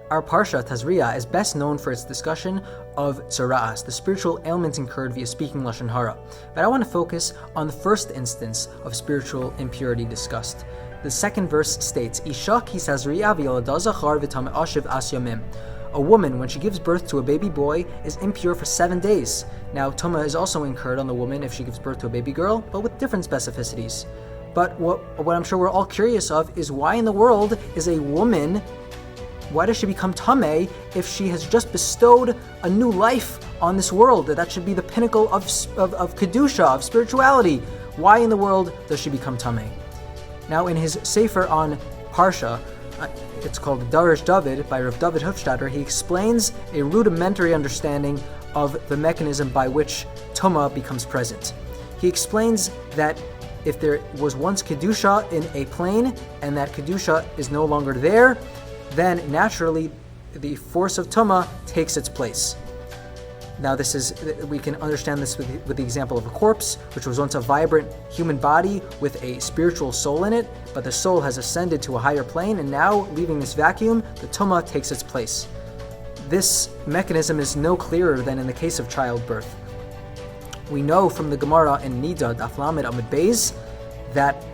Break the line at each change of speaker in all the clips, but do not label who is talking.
Our Parshah, Tazria, is best known for its discussion of tzara'as, the spiritual ailments incurred via speaking Lashon Hara. But I want to focus on the first instance of spiritual impurity discussed. The second verse states, Isha ki Tazria v'yolada zachar v'tameh ashiv as yamim. A woman, when she gives birth to a baby boy, is impure for 7 days. Now, Tumah is also incurred on the woman if she gives birth to a baby girl, but with different specificities. But what I'm sure we're all curious of is why in the world is a woman, why does she become Tameh if she has just bestowed a new life on this world? That should be the pinnacle of Kedusha, of spirituality. Why in the world does she become Tameh? Now, in his Sefer on Parshah, it's called Darish David by Rav David Hofstadter, he explains a rudimentary understanding of the mechanism by which Tumah becomes present. He explains that if there was once Kedusha in a plane and that Kedusha is no longer there, then naturally the force of Tumah takes its place. Now we can understand this with the example of a corpse, which was once a vibrant human body with a spiritual soul in it, but the soul has ascended to a higher plane, and now, leaving this vacuum, the Tumah takes its place. This mechanism is no clearer than in the case of childbirth. We know from the Gemara in Nida, Daf Lamed Amud Beis, that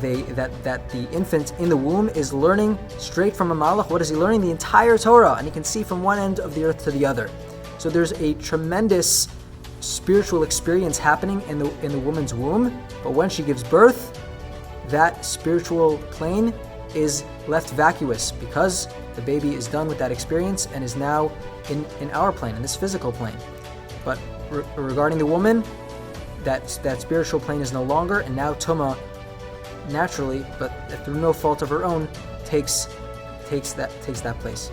the infant in the womb is learning straight from a malach. What is he learning? The entire Torah, and he can see from one end of the earth to the other. So there's a tremendous spiritual experience happening in the woman's womb, but when she gives birth, that spiritual plane is left vacuous because the baby is done with that experience and is now in our plane, in this physical plane. But regarding the woman, that spiritual plane is no longer, and now Tumah naturally, but through no fault of her own, takes that place.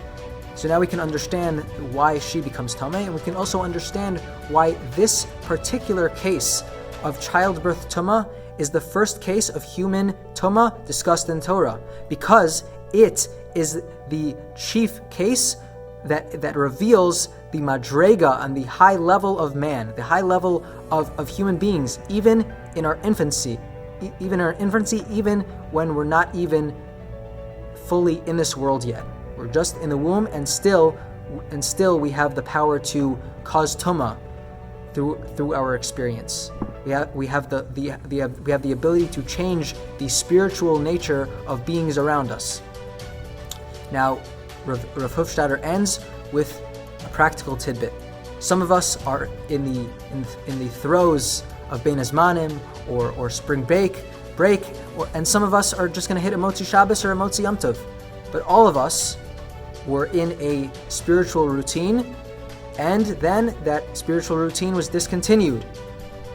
So now we can understand why she becomes Tameh, and we can also understand why this particular case of childbirth Tumah is the first case of human Tumah discussed in Torah, because it is the chief case that reveals the madrega and the high level of man, the high level of human beings, even in our infancy, even when we're not even fully in this world yet. We're just in the womb, and still we have the power to cause Tumah through our experience. We have the ability to change the spiritual nature of beings around us. Now, Rav Hofstadter ends with a practical tidbit. Some of us are in the throes of Bein Hazmanim or spring break, and some of us are just going to hit a Motzi Shabbos or a Motzi Yom Tov. But all of us were in a spiritual routine, and then that spiritual routine was discontinued.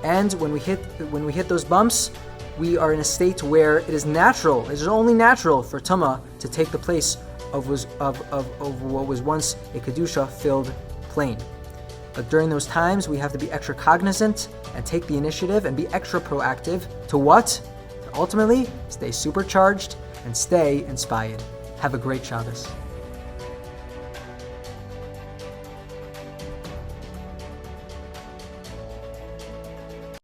And when we hit those bumps, we are in a state where it is only natural for Tumah to take the place of what was once a Kedusha-filled plane. But during those times, we have to be extra cognizant and take the initiative and be extra proactive to what? To ultimately stay supercharged and stay inspired. Have a great Shabbos.